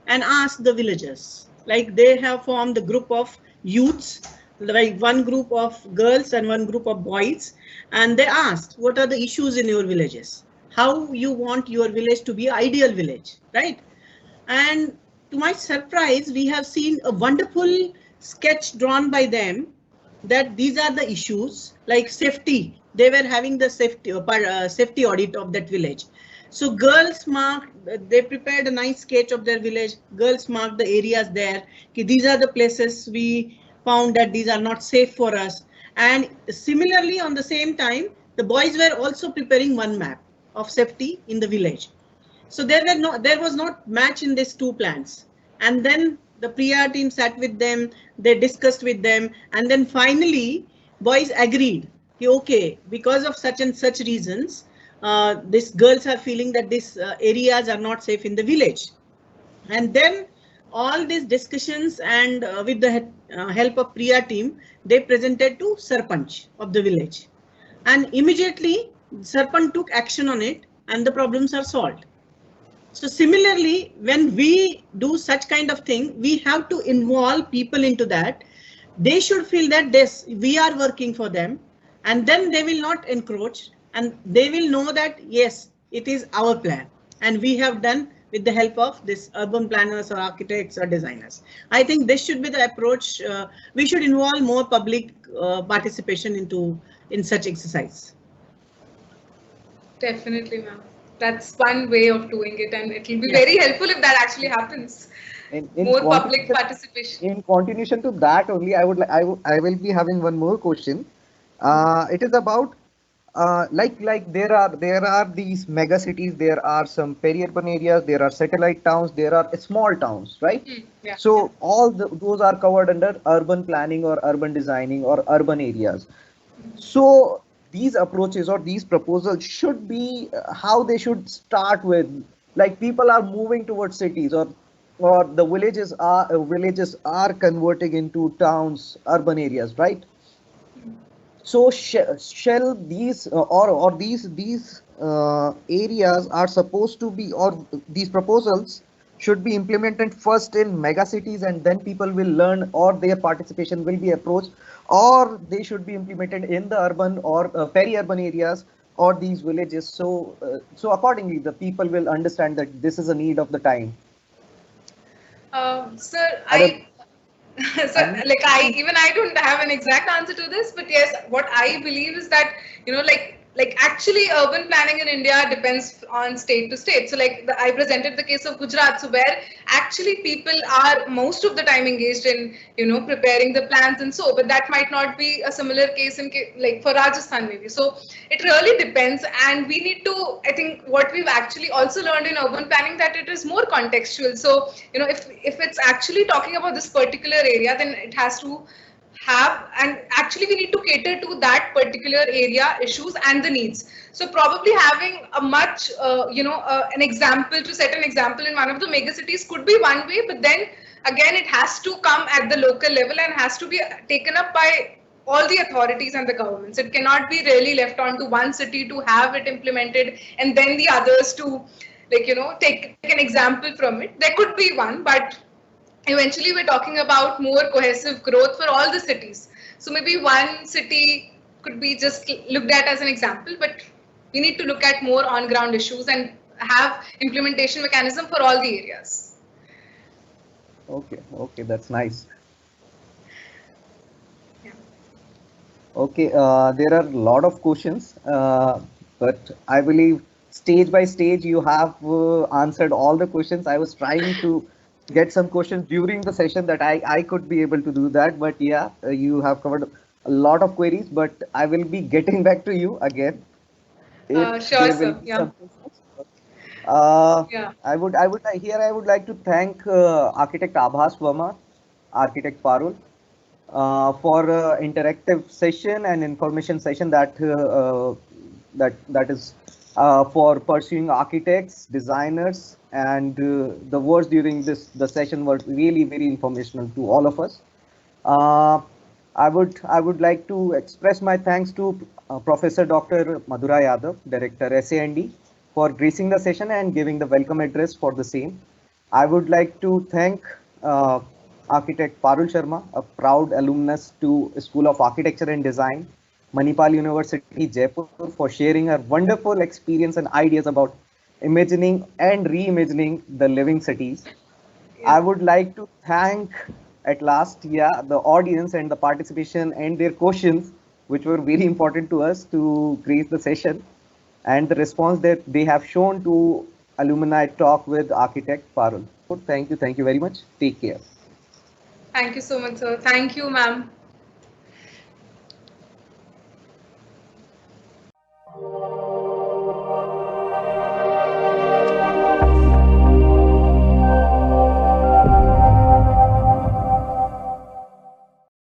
A: and asked the villagers, like they have formed a group of youths, like one group of girls and one group of boys, and they asked what are the issues in your villages, how you want your village to be ideal village, right? And to my surprise, we have seen a wonderful sketch drawn by them that these are the issues like safety. They were having the safety audit of that village. So girls marked, they prepared a nice sketch of their village. Girls marked the areas there. Okay, these are the places we found that these are not safe for us. And similarly, on the same time, the boys were also preparing one map of safety in the village. So there was not match in these two plans. And then the Priya team sat with them, they discussed with them, and then finally boys agreed. Okay, because of such and such reasons, these girls are feeling that these areas are not safe in the village. And then all these discussions and with the help of Priya team, they presented to Sarpanch of the village. And immediately Sarpanch took action on it and the problems are solved. So similarly, when we do such kind of thing, we have to involve people into that. They should feel that we are working for them, and then they will not encroach, and they will know that yes, it is our plan, and we have done with the help of this urban planners or architects or designers. I think this should be the approach. We should involve more public participation in such exercise.
B: Definitely, ma'am. That's one way of doing it, and it will be very helpful if that actually happens.
D: In
B: More public participation.
D: In continuation to that only, I will be having one more question. It is about like there are these mega cities, there are some peri-urban areas, there are satellite towns, there are small towns, right?
B: Yeah.
D: So all those are covered under urban planning or urban designing or urban areas. So these approaches or these proposals should be how they should start with, like people are moving towards cities, or the villages are converting into towns, urban areas, right? So shall these or these areas are supposed to be, or these proposals should be implemented first in mega cities and then people will learn, or their participation will be approached, or they should be implemented in the urban or peri-urban areas or these villages, so accordingly the people will understand that this is a need of the time.
B: Sir, so
D: I
B: like I don't have an exact answer to this, but yes, what I believe is that like actually urban planning in India depends on state to state. So like I presented the case of Gujarat, so where actually people are most of the time engaged in preparing the plans and so, but that might not be a similar case in like for Rajasthan maybe. So it really depends, and we need to, I think what we've actually also learned in urban planning, that it is more contextual. So if it's actually talking about this particular area, then it has to have, and actually we need to cater to that particular area issues and the needs. So probably having a much an example, to set an example in one of the mega cities could be one way, but then again it has to come at the local level and has to be taken up by all the authorities and the governments. It cannot be really left on to one city to have it implemented and then the others to take an example from it. There could be one, but eventually we're talking about more cohesive growth for all the cities. So maybe one city could be just looked at as an example, but we need to look at more on ground issues and have implementation mechanism for all the areas.
D: Okay, that's nice.
B: Yeah.
D: Okay, there are a lot of questions, but I believe stage by stage you have answered all the questions. I was trying to get some questions during the session that I could be able to do that, but yeah, you have covered a lot of queries, but I will be getting back to you again if
B: Sure,
D: there will
B: sir.
D: be
B: Yeah.
D: some questions. Uh,
B: Yeah.
D: I would like to thank architect Abhas Verma, architect Parul, for interactive session and information session that is for pursuing architects, designers, and the words during the session were really very informational to all of us. Uh, I would like to express my thanks to Professor Dr. Madhura Yadav, Director SAND, for gracing the session and giving the welcome address for the same. I would like to thank uh, Architect Parul Sharma, a proud alumnus to School of Architecture and Design, Manipal University, Jaipur, for sharing her wonderful experience and ideas about imagining and reimagining the living cities. I
B: Yeah.
D: would like to thank at last, yeah, the audience and the participation and their questions, which were very important to us to grace the session, and the response that they have shown to alumni talk with architect Parul. Thank you very much. Take care.
B: Thank you so much, sir. Thank you, ma'am.